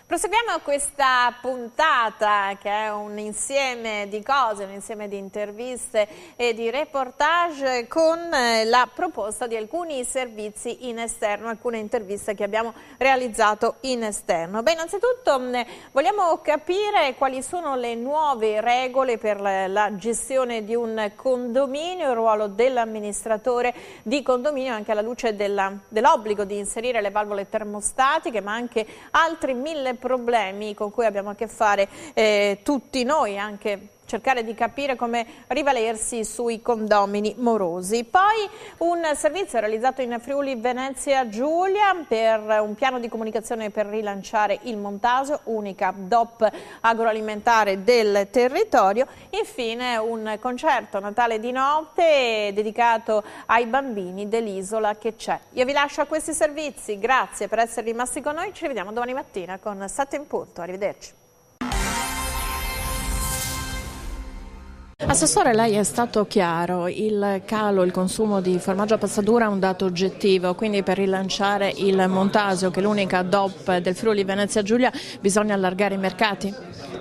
Proseguiamo questa puntata che è un insieme di cose, un insieme di interviste e di reportage con la proposta di alcuni servizi in esterno, alcune interviste che abbiamo realizzato in esterno. Beh, innanzitutto vogliamo capire quali sono le nuove regole per la gestione di un condominio, il ruolo dell'amministratore di condominio anche alla luce dell'obbligo di inserire le valvole termostatiche, ma anche altri 1000 problemi con cui abbiamo a che fare tutti noi, anche cercare di capire come rivalersi sui condomini morosi. Poi un servizio realizzato in Friuli Venezia Giulia per un piano di comunicazione per rilanciare il Montasio, unica DOP agroalimentare del territorio. Infine un concerto Natale di notte dedicato ai bambini dell'isola che c'è. Io vi lascio a questi servizi, grazie per essere rimasti con noi, ci rivediamo domani mattina con 7 in punto, arrivederci. Assessore, lei è stato chiaro, il consumo di formaggio a passatura è un dato oggettivo, quindi per rilanciare il Montasio, che è l'unica DOP del Friuli Venezia Giulia, bisogna allargare i mercati?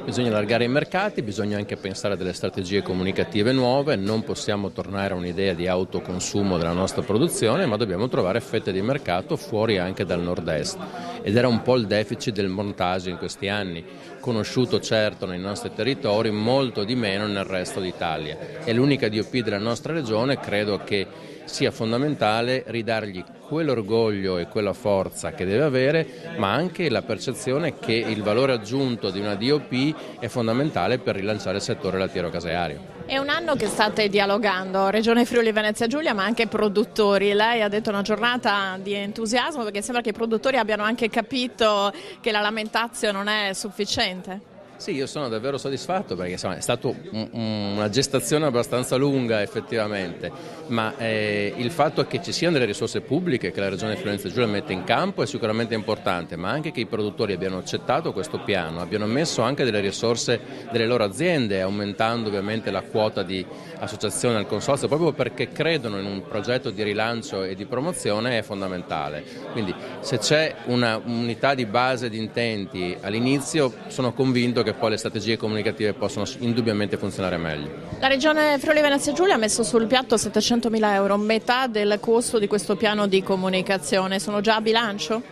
Bisogna allargare i mercati, bisogna anche pensare a delle strategie comunicative nuove, non possiamo tornare a un'idea di autoconsumo della nostra produzione, ma dobbiamo trovare fette di mercato fuori anche dal nord-est. Ed era un po' il deficit del Montasio in questi anni, conosciuto certo nei nostri territori, molto di meno nel resto d'Italia. È l'unica DOP della nostra regione, credo che sia fondamentale ridargli quell'orgoglio e quella forza che deve avere, ma anche la percezione che il valore aggiunto di una DOP è fondamentale per rilanciare il settore lattiero-caseario. È un anno che state dialogando, Regione Friuli Venezia Giulia, ma anche produttori. Lei ha detto una giornata di entusiasmo perché sembra che i produttori abbiano anche capito che la lamentatio non è sufficiente. Sì, io sono davvero soddisfatto perché insomma, è stata una gestazione abbastanza lunga effettivamente, ma il fatto che ci siano delle risorse pubbliche che la Regione Friuli Venezia Giulia mette in campo è sicuramente importante, ma anche che i produttori abbiano accettato questo piano, abbiano messo anche delle risorse delle loro aziende, aumentando ovviamente la quota di associazione al consorzio, proprio perché credono in un progetto di rilancio e di promozione è fondamentale. Quindi se c'è una unità di base di intenti all'inizio, sono convinto che poi le strategie comunicative possono indubbiamente funzionare meglio. La Regione Friuli Venezia Giulia ha messo sul piatto 700.000 euro, metà del costo di questo piano di comunicazione. Sono già a bilancio?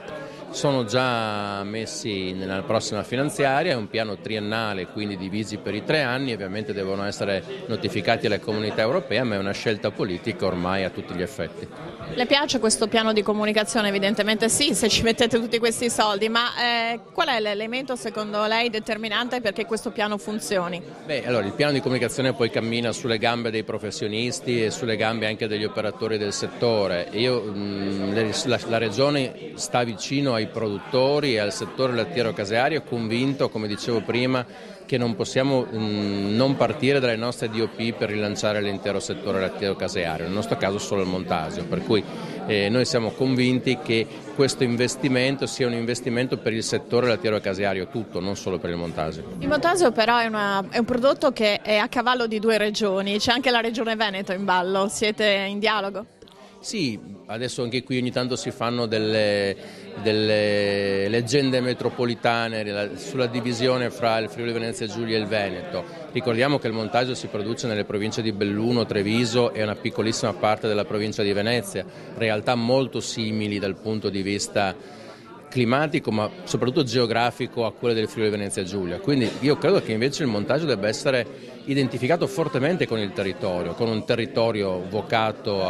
Sono già messi nella prossima finanziaria, è un piano triennale, quindi divisi per i 3 anni, ovviamente devono essere notificati alla comunità europea, ma è una scelta politica ormai a tutti gli effetti. Le piace questo piano di comunicazione? Evidentemente sì, se ci mettete tutti questi soldi, ma qual è l'elemento secondo lei determinante perché questo piano funzioni? Allora, il piano di comunicazione poi cammina sulle gambe dei professionisti e sulle gambe anche degli operatori del settore. La Regione sta vicino ai produttori e al settore lattiero-caseario, convinto, come dicevo prima, che non possiamo non partire dalle nostre DOP per rilanciare l'intero settore lattiero-caseario, nel nostro caso solo il Montasio, per cui noi siamo convinti che questo investimento sia un investimento per il settore lattiero-caseario tutto, non solo per il Montasio. Il Montasio però è un prodotto che è a cavallo di 2 regioni, c'è anche la Regione Veneto in ballo, siete in dialogo? Sì, adesso anche qui ogni tanto si fanno delle leggende metropolitane sulla divisione fra il Friuli Venezia Giulia e il Veneto. Ricordiamo che il Montasio si produce nelle province di Belluno, Treviso e una piccolissima parte della provincia di Venezia, realtà molto simili dal punto di vista climatico ma soprattutto geografico a quelle del Friuli Venezia Giulia. Quindi io credo che invece il Montasio debba essere identificato fortemente con il territorio, con un territorio vocato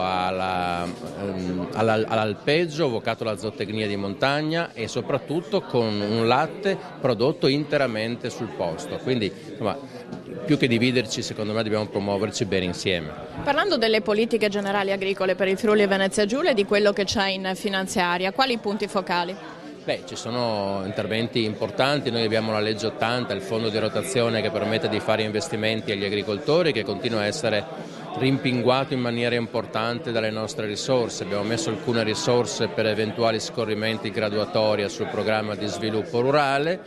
all'alpeggio, vocato alla zootecnia di montagna e soprattutto con un latte prodotto interamente sul posto. Quindi insomma, più che dividerci, secondo me dobbiamo promuoverci bene insieme. Parlando delle politiche generali agricole per il Friuli Venezia Giulia e di quello che c'è in finanziaria, quali punti focali? Ci sono interventi importanti, noi abbiamo la legge 80, il fondo di rotazione che permette di fare investimenti agli agricoltori, che continua a essere rimpinguato in maniera importante dalle nostre risorse. Abbiamo messo alcune risorse per eventuali scorrimenti graduatoria sul programma di sviluppo rurale.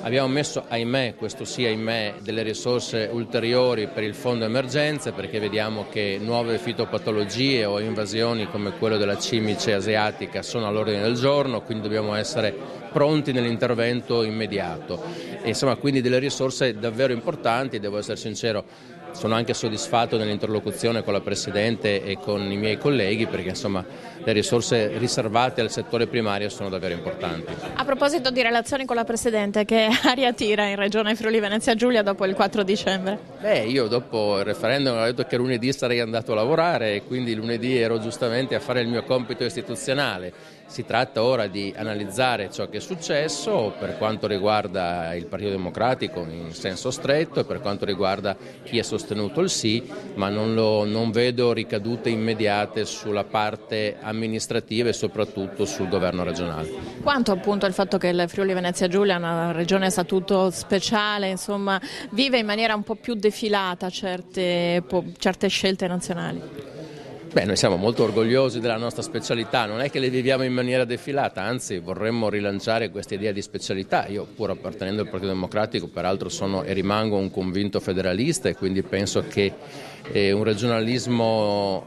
Abbiamo messo, ahimè, questo sì ahimè, delle risorse ulteriori per il fondo emergenze, perché vediamo che nuove fitopatologie o invasioni come quello della cimice asiatica sono all'ordine del giorno, quindi dobbiamo essere pronti nell'intervento immediato. E insomma, quindi delle risorse davvero importanti, devo essere sincero. Sono anche soddisfatto nell'interlocuzione con la Presidente e con i miei colleghi, perché insomma le risorse riservate al settore primario sono davvero importanti. A proposito di relazioni con la Presidente, che aria tira in Regione Friuli Venezia Giulia dopo il 4 dicembre? Io dopo il referendum ho detto che lunedì sarei andato a lavorare e quindi lunedì ero giustamente a fare il mio compito istituzionale. Si tratta ora di analizzare ciò che è successo per quanto riguarda il Partito Democratico in senso stretto e per quanto riguarda chi ha sostenuto il sì, ma non vedo ricadute immediate sulla parte amministrativa e soprattutto sul governo regionale. Quanto appunto il fatto che il Friuli Venezia Giulia è una regione a statuto speciale, insomma, vive in maniera un po' più defilata certe scelte nazionali? Noi siamo molto orgogliosi della nostra specialità, non è che le viviamo in maniera defilata, anzi vorremmo rilanciare questa idea di specialità. Io, pur appartenendo al Partito Democratico, peraltro sono e rimango un convinto federalista e quindi penso che un regionalismo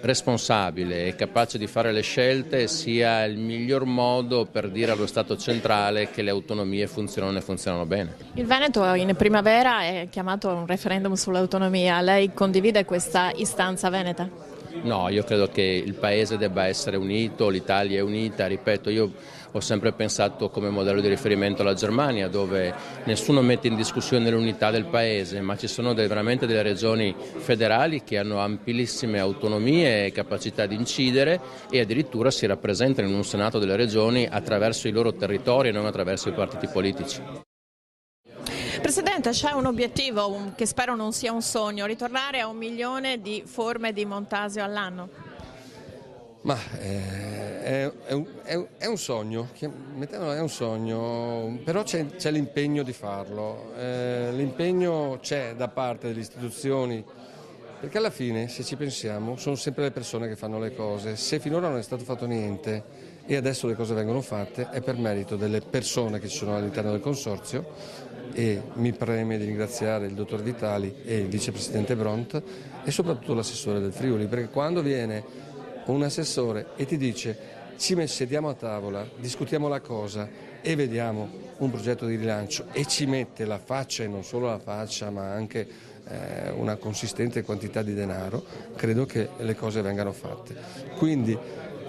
responsabile e capace di fare le scelte sia il miglior modo per dire allo Stato centrale che le autonomie funzionano e funzionano bene. Il Veneto in primavera è chiamato a un referendum sull'autonomia, lei condivide questa istanza veneta? No, io credo che il Paese debba essere unito, l'Italia è unita, ripeto, io ho sempre pensato come modello di riferimento alla Germania, dove nessuno mette in discussione l'unità del Paese, ma ci sono veramente delle regioni federali che hanno amplissime autonomie e capacità di incidere e addirittura si rappresentano in un Senato delle regioni attraverso i loro territori e non attraverso i partiti politici. Presidente, c'è un obiettivo che spero non sia un sogno, ritornare a 1 milione di forme di Montasio all'anno? Ma è un sogno, mettiamolo, è un sogno, però c'è l'impegno di farlo, l'impegno c'è da parte delle istituzioni, perché alla fine, se ci pensiamo, sono sempre le persone che fanno le cose. Se finora non è stato fatto niente e adesso le cose vengono fatte, è per merito delle persone che ci sono all'interno del consorzio, e mi preme di ringraziare il dottor Vitali e il vicepresidente Bront e soprattutto l'assessore del Friuli, perché quando viene un assessore e ti dice ci sediamo a tavola, discutiamo la cosa e vediamo un progetto di rilancio e ci mette la faccia, e non solo la faccia ma anche una consistente quantità di denaro, credo che le cose vengano fatte. Quindi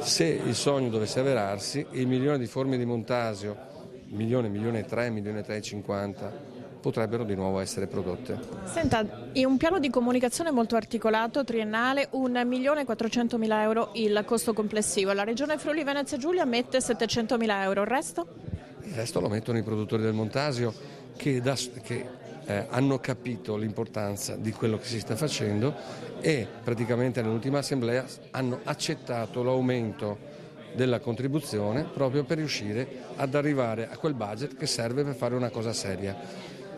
se il sogno dovesse avverarsi, il 1 milione di forme di Montasio, 1 milione e 3, 1 milione e 350 potrebbero di nuovo essere prodotte. Senta, in un piano di comunicazione molto articolato, triennale, 1.400.000 euro il costo complessivo. La Regione Friuli Venezia Giulia mette 700.000 euro, il resto? Il resto lo mettono i produttori del Montasio che hanno capito l'importanza di quello che si sta facendo e praticamente nell'ultima assemblea hanno accettato l'aumento della contribuzione proprio per riuscire ad arrivare a quel budget che serve per fare una cosa seria.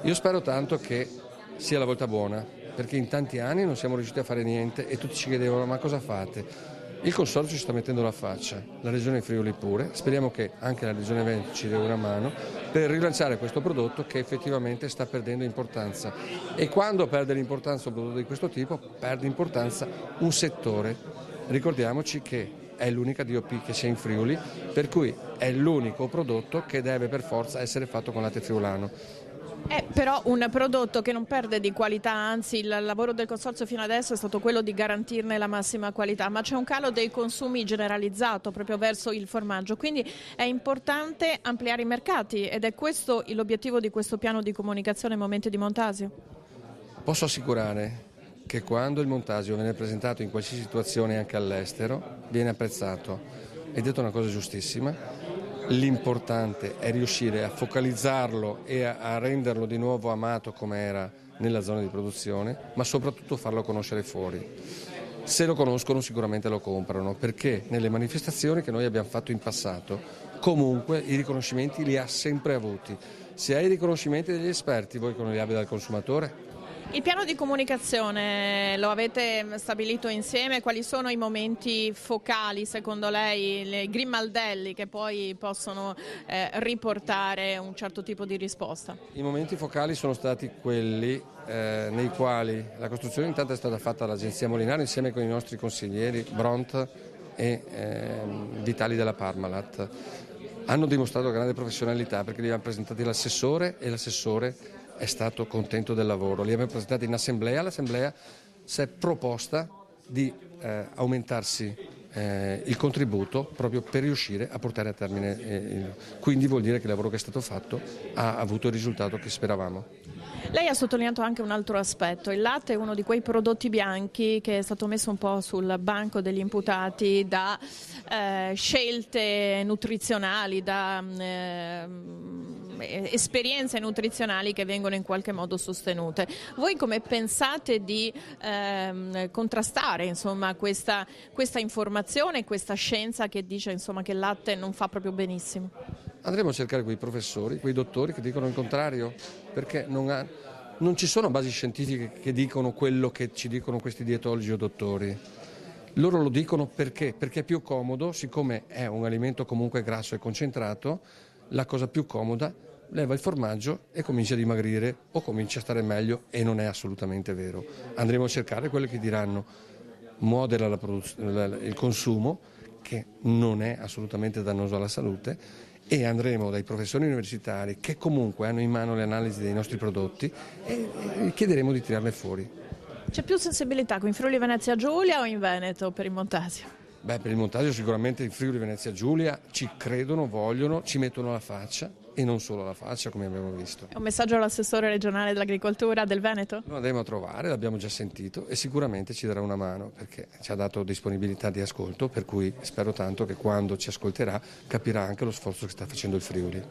Io spero tanto che sia la volta buona, perché in tanti anni non siamo riusciti a fare niente e tutti ci chiedevano ma cosa fate? Il Consorzio ci sta mettendo la faccia, la Regione Friuli pure, speriamo che anche la Regione Veneto ci dia una mano per rilanciare questo prodotto che effettivamente sta perdendo importanza, e quando perde l'importanza un prodotto di questo tipo perde importanza un settore. Ricordiamoci che è l'unica DOP che c'è in Friuli, per cui è l'unico prodotto che deve per forza essere fatto con latte friulano. È però un prodotto che non perde di qualità, anzi il lavoro del Consorzio fino adesso è stato quello di garantirne la massima qualità, ma c'è un calo dei consumi generalizzato proprio verso il formaggio, quindi è importante ampliare i mercati ed è questo l'obiettivo di questo piano di comunicazione Momenti di Montasio? Posso assicurare che quando il Montasio viene presentato in qualsiasi situazione anche all'estero viene apprezzato. Hai detto una cosa giustissima. L'importante è riuscire a focalizzarlo e a renderlo di nuovo amato come era nella zona di produzione, ma soprattutto farlo conoscere fuori. Se lo conoscono sicuramente lo comprano, perché nelle manifestazioni che noi abbiamo fatto in passato comunque i riconoscimenti li ha sempre avuti. Se hai i riconoscimenti degli esperti, vuoi che non li abbia dal consumatore? Il piano di comunicazione lo avete stabilito insieme? Quali sono i momenti focali secondo lei, i grimaldelli che poi possono riportare un certo tipo di risposta? I momenti focali sono stati quelli nei quali la costruzione intanto è stata fatta dall'agenzia Molinari insieme con i nostri consiglieri Bront e Vitali della Parmalat. Hanno dimostrato grande professionalità perché li abbiamo presentati l'assessore e l'assessore è stato contento del lavoro. Li abbiamo presentati in assemblea, l'assemblea si è proposta di aumentarsi il contributo proprio per riuscire a portare a termine, quindi vuol dire che il lavoro che è stato fatto ha avuto il risultato che speravamo. Lei ha sottolineato anche un altro aspetto, il latte è uno di quei prodotti bianchi che è stato messo un po' sul banco degli imputati da scelte nutrizionali, da esperienze nutrizionali che vengono in qualche modo sostenute. Voi come pensate di contrastare insomma, questa informazione, questa scienza che dice insomma, che il latte non fa proprio benissimo? Andremo a cercare quei professori, quei dottori che dicono il contrario, perché non ci sono basi scientifiche che dicono quello che ci dicono questi dietologi o dottori. Loro lo dicono perché è più comodo, siccome è un alimento comunque grasso e concentrato, la cosa più comoda, leva il formaggio e comincia a dimagrire o comincia a stare meglio, e non è assolutamente vero. Andremo a cercare quelli che diranno modera il consumo, che non è assolutamente dannoso alla salute, e andremo dai professori universitari che comunque hanno in mano le analisi dei nostri prodotti e chiederemo di tirarle fuori. C'è più sensibilità qui in Friuli Venezia Giulia o in Veneto per il Montasio? Per il Montasio sicuramente in Friuli Venezia Giulia ci credono, vogliono, ci mettono la faccia, e non solo la faccia come abbiamo visto. È un messaggio all'assessore regionale dell'agricoltura del Veneto? Lo andremo a trovare, l'abbiamo già sentito e sicuramente ci darà una mano perché ci ha dato disponibilità di ascolto, per cui spero tanto che quando ci ascolterà capirà anche lo sforzo che sta facendo il Friuli.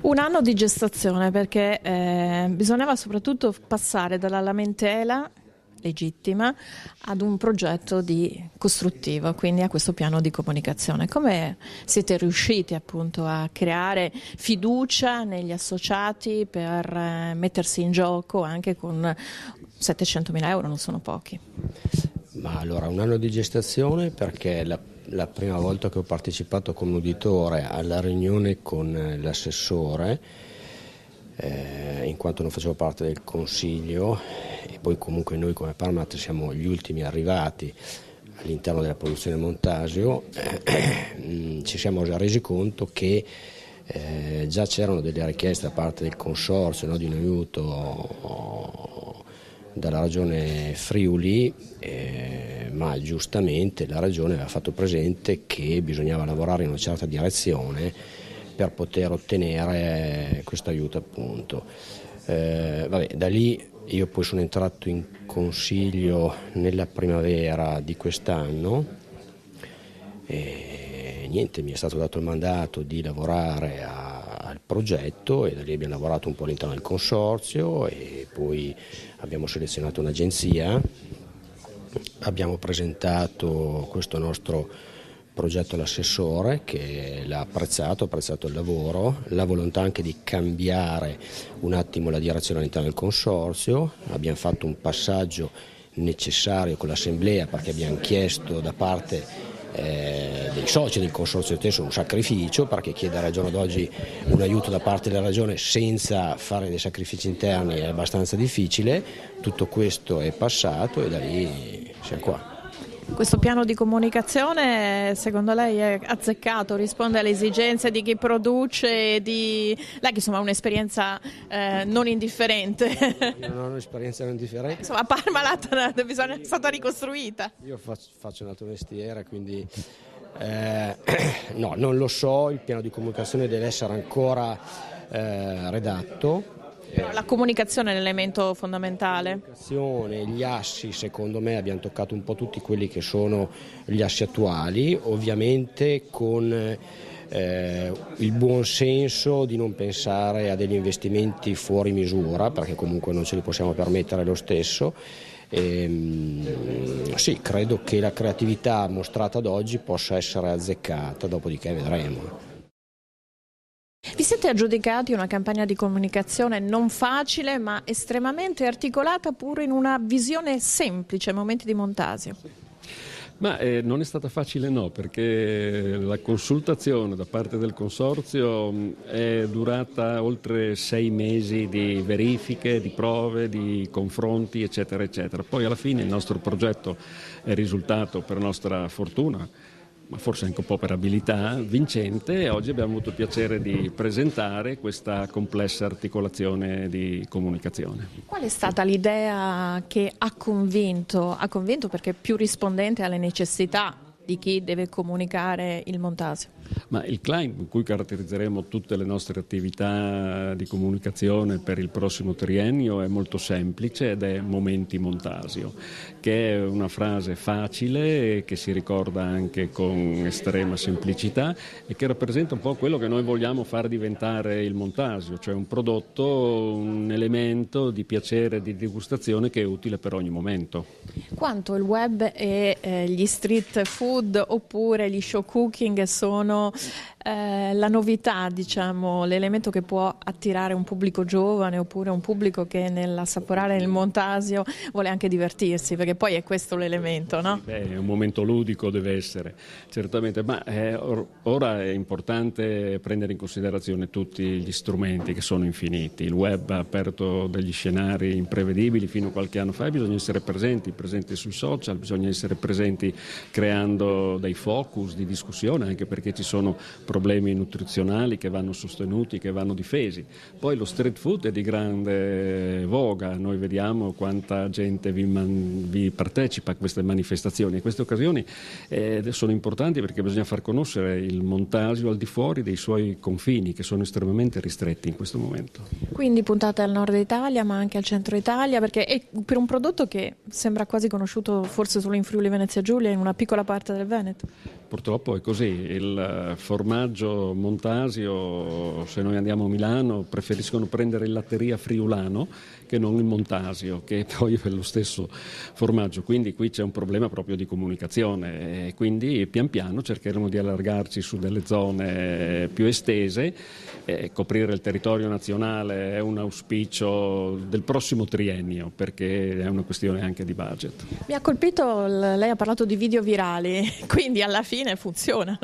Un anno di gestazione perché bisognava soprattutto passare dalla lamentela legittima ad un progetto costruttivo, quindi a questo piano di comunicazione. Come siete riusciti appunto a creare fiducia negli associati per mettersi in gioco anche con 700.000 euro, non sono pochi? Ma allora, un anno di gestazione perché la prima volta che ho partecipato come uditore alla riunione con l'assessore, in quanto non facevo parte del consiglio, e poi comunque noi come Parmalat siamo gli ultimi arrivati all'interno della produzione Montasio, ci siamo già resi conto che già c'erano delle richieste da parte del consorzio, no, di un aiuto dalla regione Friuli, ma giustamente la regione aveva fatto presente che bisognava lavorare in una certa direzione per poter ottenere questo aiuto appunto. Da lì io poi sono entrato in consiglio nella primavera di quest'anno e niente, mi è stato dato il mandato di lavorare al progetto e da lì abbiamo lavorato un po' all'interno del consorzio e poi abbiamo selezionato un'agenzia, abbiamo presentato questo nostro progetto all'assessore che l'ha apprezzato, ha apprezzato il lavoro, la volontà anche di cambiare un attimo la direzione all'interno del consorzio. Abbiamo fatto un passaggio necessario con l'assemblea perché abbiamo chiesto da parte dei soci del consorzio stesso un sacrificio, perché chiedere al giorno d'oggi un aiuto da parte della regione senza fare dei sacrifici interni è abbastanza difficile. Tutto questo è passato e da lì siamo qua. Questo piano di comunicazione secondo lei è azzeccato, risponde alle esigenze di chi produce, lei che insomma ha un'esperienza non indifferente? Io non ho un'esperienza non indifferente. Insomma Parmalat è stata ricostruita. Io faccio un altro mestiere, quindi no, non lo so, il piano di comunicazione deve essere ancora redatto. La comunicazione è l'elemento fondamentale. Gli assi, secondo me, abbiamo toccato un po' tutti quelli che sono gli assi attuali, ovviamente con il buon senso di non pensare a degli investimenti fuori misura, perché comunque non ce li possiamo permettere lo stesso. Sì, credo che la creatività mostrata ad oggi possa essere azzeccata, dopodiché vedremo. Vi siete aggiudicati una campagna di comunicazione non facile ma estremamente articolata, pur in una visione semplice ai momenti di Montasio. Ma non è stata facile, no, perché la consultazione da parte del Consorzio è durata oltre 6 mesi di verifiche, di prove, di confronti, eccetera, eccetera. Poi alla fine il nostro progetto è risultato, per nostra fortuna, ma forse anche un po' per abilità, vincente, e oggi abbiamo avuto il piacere di presentare questa complessa articolazione di comunicazione. Qual è stata l'idea che ha convinto perché è più rispondente alle necessità di chi deve comunicare il Montasio? Ma il claim con cui caratterizzeremo tutte le nostre attività di comunicazione per il prossimo triennio è molto semplice ed è Momenti Montasio, che è una frase facile, che si ricorda anche con estrema semplicità e che rappresenta un po' quello che noi vogliamo far diventare il Montasio, cioè un prodotto, un elemento di piacere e di degustazione che è utile per ogni momento. Quanto il web e gli street food oppure gli show cooking sono la novità, diciamo, l'elemento che può attirare un pubblico giovane oppure un pubblico che nell'assaporare il Montasio vuole anche divertirsi, perché poi è questo l'elemento, no? È un momento ludico, deve essere, certamente, ma ora è importante prendere in considerazione tutti gli strumenti che sono infiniti. Il web ha aperto degli scenari imprevedibili fino a qualche anno fa e bisogna essere presenti sui social, bisogna essere presenti creando dei focus di discussione, anche perché ci sono problemi nutrizionali che vanno sostenuti, che vanno difesi. Poi lo street food è di grande voga, noi vediamo quanta gente vi partecipa a queste manifestazioni e queste occasioni sono importanti perché bisogna far conoscere il Montasio al di fuori dei suoi confini, che sono estremamente ristretti in questo momento. Quindi puntate al nord Italia ma anche al centro Italia, perché è per un prodotto che sembra quasi conosciuto forse solo in Friuli Venezia Giulia, in una piccola parte del Veneto. Purtroppo è così, il formaggio Montasio, se noi andiamo a Milano, preferiscono prendere il latteria friulano che non il Montasio, che poi è lo stesso formaggio, quindi qui c'è un problema proprio di comunicazione e quindi pian piano cercheremo di allargarci su delle zone più estese. Coprire il territorio nazionale è un auspicio del prossimo triennio, perché è una questione anche di budget. Mi ha colpito, lei ha parlato di video virali, quindi alla fine funzionano.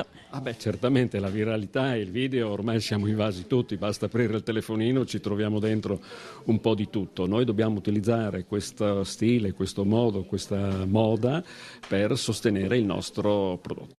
Certamente la viralità e il video ormai siamo invasi tutti, basta aprire il telefonino, ci troviamo dentro un po' di tutto. Noi dobbiamo utilizzare questo stile, questo modo, questa moda per sostenere il nostro prodotto.